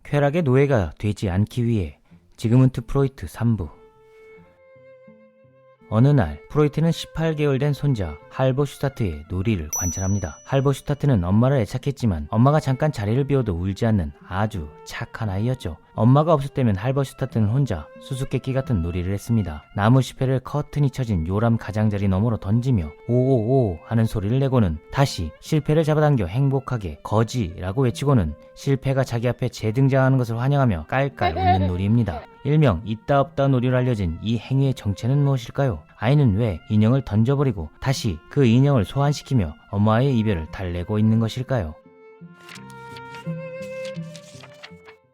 쾌락의 노예가 되지 않기 위해 지그문트 프로이트 3부. 어느 날 프로이트는 18개월 된 손자 할버슈타트의 놀이를 관찰합니다. 할버슈타트는 엄마를 애착했지만 엄마가 잠깐 자리를 비워도 울지 않는 아주 착한 아이였죠. 엄마가 없을 때면 할버슈타트는 혼자 수수께끼 같은 놀이를 했습니다. 나무 실패를 커튼이 쳐진 요람 가장자리 너머로 던지며 오오오 하는 소리를 내고는 다시 실패를 잡아당겨 행복하게 거지라고 외치고는 실패가 자기 앞에 재등장하는 것을 환영하며 깔깔 웃는 놀이입니다. 일명 있다 없다 놀이로 알려진 이 행위의 정체는 무엇일까요? 아이는 왜 인형을 던져버리고 다시 그 인형을 소환시키며 엄마의 이별을 달래고 있는 것일까요?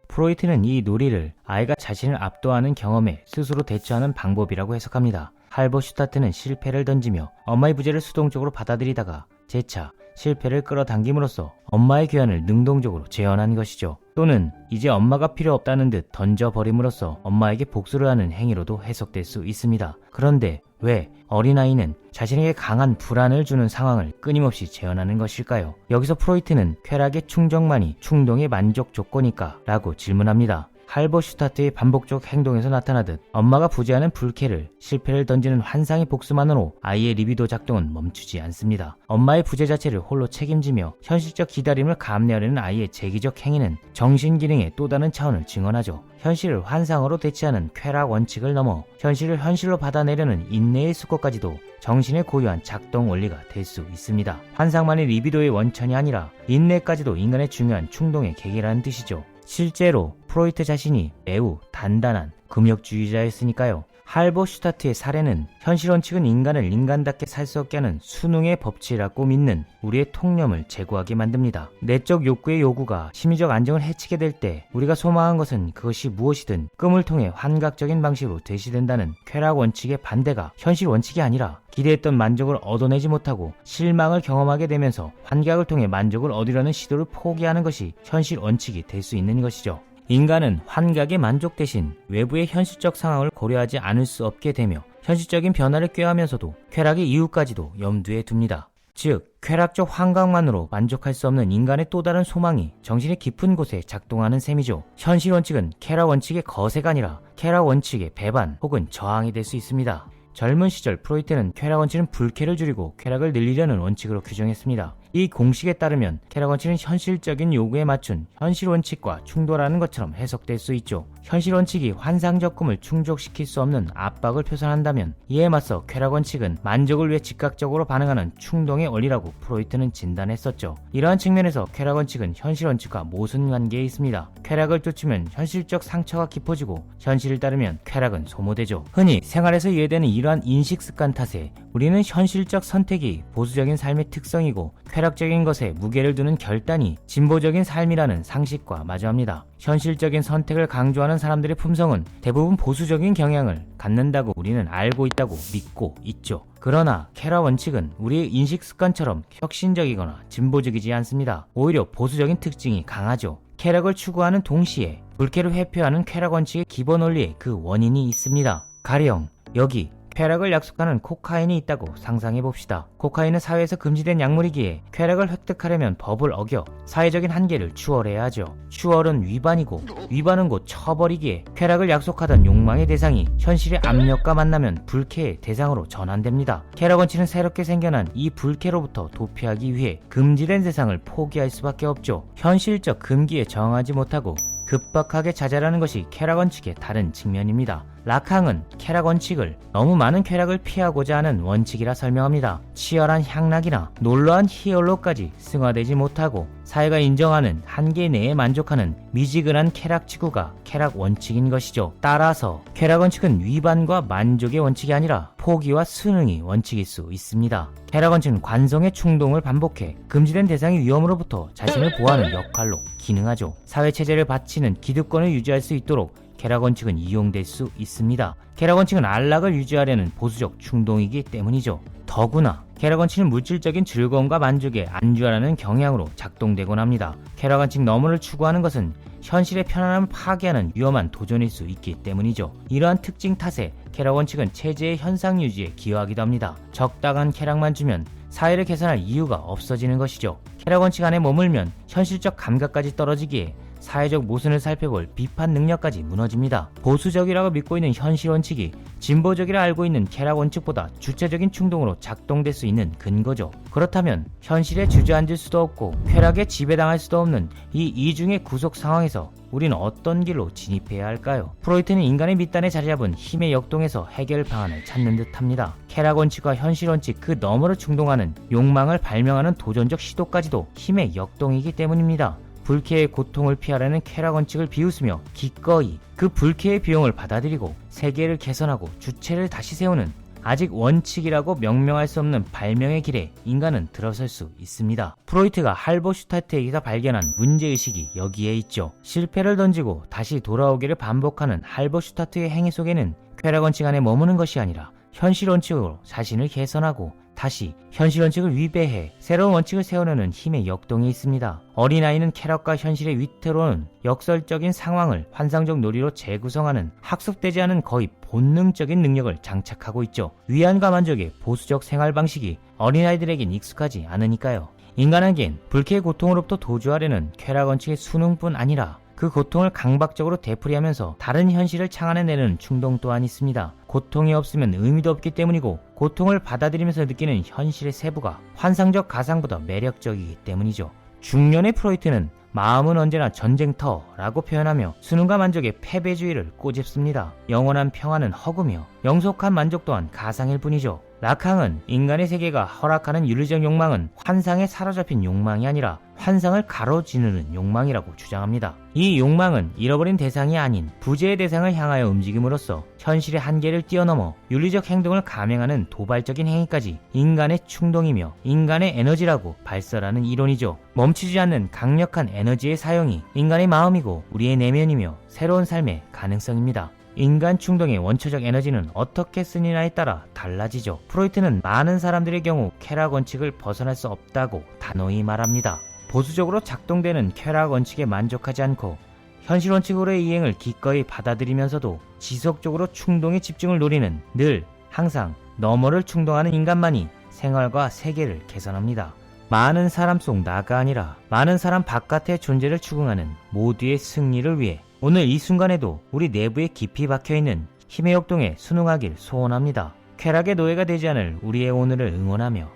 프로이트는 이 놀이를 아이가 자신을 압도하는 경험에 스스로 대처하는 방법이라고 해석합니다. 할버슈타트는 실패를 던지며 엄마의 부재를 수동적으로 받아들이다가 재차 실패를 끌어당김으로써 엄마의 귀환을 능동적으로 재현한 것이죠. 또는 이제 엄마가 필요 없다는 듯 던져버림으로써 엄마에게 복수를 하는 행위로도 해석될 수 있습니다. 그런데 왜 어린아이는 자신에게 강한 불안을 주는 상황을 끊임없이 재현하는 것일까요? 여기서 프로이트는 쾌락의 충족만이 충동의 만족 조건일까? 라고 질문합니다. 할버슈타트의 반복적 행동에서 나타나듯 엄마가 부재하는 불쾌를 실패를 던지는 환상의 복수만으로 아이의 리비도 작동은 멈추지 않습니다. 엄마의 부재 자체를 홀로 책임지며 현실적 기다림을 감내하려는 아이의 제기적 행위는 정신기능의 또 다른 차원을 증언하죠. 현실을 환상으로 대체하는 쾌락 원칙을 넘어 현실을 현실로 받아내려는 인내의 수고까지도 정신의 고유한 작동 원리가 될 수 있습니다. 환상만이 리비도의 원천이 아니라 인내까지도 인간의 중요한 충동의 계기라는 뜻이죠. 실제로 프로이트 자신이 매우 단단한 금욕주의자였으니까요. 할버슈타트의 사례는 현실 원칙은 인간을 인간답게 살 수 없게 하는 수능의 법칙이라고 믿는 우리의 통념을 제고하게 만듭니다. 내적 욕구의 요구가 심리적 안정을 해치게 될 때 우리가 소망한 것은 그것이 무엇이든 꿈을 통해 환각적인 방식으로 대시된다는 쾌락 원칙의 반대가 현실 원칙이 아니라 기대했던 만족을 얻어내지 못하고 실망을 경험하게 되면서 환각을 통해 만족을 얻으려는 시도를 포기하는 것이 현실 원칙이 될 수 있는 것이죠. 인간은 환각의 만족 대신 외부의 현실적 상황을 고려하지 않을 수 없게 되며 현실적인 변화를 꾀하면서도 쾌락의 이유까지도 염두에 둡니다. 즉, 쾌락적 환각만으로 만족할 수 없는 인간의 또 다른 소망이 정신의 깊은 곳에 작동하는 셈이죠. 현실 원칙은 쾌락 원칙의 거세가 아니라 쾌락 원칙의 배반 혹은 저항이 될 수 있습니다. 젊은 시절 프로이트는 쾌락 원칙은 불쾌를 줄이고 쾌락을 늘리려는 원칙으로 규정했습니다. 이 공식에 따르면 쾌락 원칙은 현실적인 요구에 맞춘 현실 원칙과 충돌하는 것처럼 해석될 수 있죠. 현실 원칙이 환상적 꿈을 충족시킬 수 없는 압박을 표현한다면 이에 맞서 쾌락 원칙은 만족을 위해 즉각적으로 반응하는 충동의 원리라고 프로이트는 진단했었죠. 이러한 측면에서 쾌락 원칙은 현실 원칙과 모순 관계에 있습니다. 쾌락을 쫓으면 현실적 상처가 깊어지고 현실을 따르면 쾌락은 소모되죠. 흔히 생활에서 이해되는 이러한 인식 습관 탓에 우리는 현실적 선택이 보수적인 삶의 특성이고 쾌락적인 것에 무게를 두는 결단이 진보적인 삶이라는 상식과 마주합니다. 현실적인 선택을 강조하는 사람들의 품성은 대부분 보수적인 경향을 갖는다고 우리는 알고 있다고 믿고 있죠. 그러나 쾌락 원칙은 우리의 인식 습관처럼 혁신적이거나 진보적이지 않습니다. 오히려 보수적인 특징이 강하죠. 쾌락을 추구하는 동시에 불쾌를 회피하는 쾌락 원칙의 기본 원리에 그 원인이 있습니다. 가령 여기 쾌락을 약속하는 코카인이 있다고 상상해봅시다. 코카인은 사회에서 금지된 약물이기에 쾌락을 획득하려면 법을 어겨 사회적인 한계를 추월해야 하죠. 추월은 위반이고 위반은 곧 처벌이기에 쾌락을 약속하던 욕망의 대상이 현실의 압력과 만나면 불쾌의 대상으로 전환됩니다. 쾌락 원칙은 새롭게 생겨난 이 불쾌로부터 도피하기 위해 금지된 대상을 포기할 수밖에 없죠. 현실적 금기에 저항하지 못하고 급박하게 자제하는 것이 쾌락 원칙의 다른 측면입니다. 라캉은 쾌락 원칙을 너무 많은 쾌락을 피하고자 하는 원칙이라 설명합니다. 치열한 향락이나 놀라운 희열로까지 승화되지 못하고 사회가 인정하는 한계 내에 만족하는 미지근한 쾌락 지구가 쾌락 원칙인 것이죠. 따라서 쾌락 원칙은 위반과 만족의 원칙이 아니라 포기와 순응이 원칙일 수 있습니다. 쾌락 원칙은 관성의 충동을 반복해 금지된 대상의 위험으로부터 자신을 보호하는 역할로 기능하죠. 사회체제를 바치는 기득권을 유지할 수 있도록 쾌락 원칙은 이용될 수 있습니다. 쾌락 원칙은 안락을 유지하려는 보수적 충동이기 때문이죠. 더구나 쾌락 원칙은 물질적인 즐거움과 만족에 안주하라는 경향으로 작동되곤 합니다. 쾌락 원칙 너머를 추구하는 것은 현실의 편안함을 파괴하는 위험한 도전일 수 있기 때문이죠. 이러한 특징 탓에 쾌락 원칙은 체제의 현상 유지에 기여하기도 합니다. 적당한 쾌락만 주면 사회를 개선할 이유가 없어지는 것이죠. 쾌락 원칙 안에 머물면 현실적 감각까지 떨어지기에 사회적 모순을 살펴볼 비판 능력까지 무너집니다. 보수적이라고 믿고 있는 현실 원칙이 진보적이라 알고 있는 쾌락 원칙보다 주체적인 충동으로 작동될 수 있는 근거죠. 그렇다면 현실에 주저앉을 수도 없고 쾌락에 지배당할 수도 없는 이 이중의 구속 상황에서 우리는 어떤 길로 진입해야 할까요? 프로이트는 인간의 밑단에 자리잡은 힘의 역동에서 해결 방안을 찾는 듯합니다. 쾌락 원칙과 현실 원칙 그 너머로 충동하는 욕망을 발명하는 도전적 시도까지도 힘의 역동이기 때문입니다. 불쾌의 고통을 피하려는 쾌락 원칙을 비웃으며 기꺼이 그 불쾌의 비용을 받아들이고 세계를 개선하고 주체를 다시 세우는 아직 원칙이라고 명명할 수 없는 발명의 길에 인간은 들어설 수 있습니다. 프로이트가 할버슈타트에게서 발견한 문제의식이 여기에 있죠. 실패를 던지고 다시 돌아오기를 반복하는 할버슈타트의 행위 속에는 쾌락 원칙 안에 머무는 것이 아니라 현실 원칙으로 자신을 개선하고 다시 현실 원칙을 위배해 새로운 원칙을 세우려는 힘의 역동이 있습니다. 어린아이는 쾌락과 현실의 위태로운 역설적인 상황을 환상적 놀이로 재구성하는 학습되지 않은 거의 본능적인 능력을 장착하고 있죠. 위안과 만족의 보수적 생활 방식이 어린아이들에겐 익숙하지 않으니까요. 인간에겐 불쾌의 고통으로부터 도주하려는 쾌락 원칙의 수능뿐 아니라 그 고통을 강박적으로 되풀이하면서 다른 현실을 창안해내는 충동 또한 있습니다. 고통이 없으면 의미도 없기 때문이고 고통을 받아들이면서 느끼는 현실의 세부가 환상적 가상보다 매력적이기 때문이죠. 중년의 프로이트는 마음은 언제나 전쟁터라고 표현하며 수능과 만족의 패배주의를 꼬집습니다. 영원한 평화는 허구며 영속한 만족 또한 가상일 뿐이죠. 라캉은 인간의 세계가 허락하는 윤리적 욕망은 환상에 사로잡힌 욕망이 아니라 환상을 가로지르는 욕망이라고 주장합니다. 이 욕망은 잃어버린 대상이 아닌 부재의 대상을 향하여 움직임으로써 현실의 한계를 뛰어넘어 윤리적 행동을 감행하는 도발적인 행위까지 인간의 충동이며 인간의 에너지라고 발설하는 이론이죠. 멈추지 않는 강력한 에너지의 사용이 인간의 마음이고 우리의 내면이며 새로운 삶의 가능성입니다. 인간 충동의 원초적 에너지는 어떻게 쓰느냐에 따라 달라지죠. 프로이트는 많은 사람들의 경우 쾌락 원칙을 벗어날 수 없다고 단호히 말합니다. 보수적으로 작동되는 쾌락 원칙에 만족하지 않고 현실 원칙으로의 이행을 기꺼이 받아들이면서도 지속적으로 충동의 집중을 노리는 늘 항상 너머를 충동하는 인간만이 생활과 세계를 개선합니다. 많은 사람 속 나가 아니라 많은 사람 바깥의 존재를 추궁하는 모두의 승리를 위해 오늘 이 순간에도 우리 내부에 깊이 박혀있는 힘의 역동에 순응하길 소원합니다. 쾌락의 노예가 되지 않을 우리의 오늘을 응원하며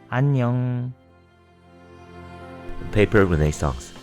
안녕. Paper Renaissance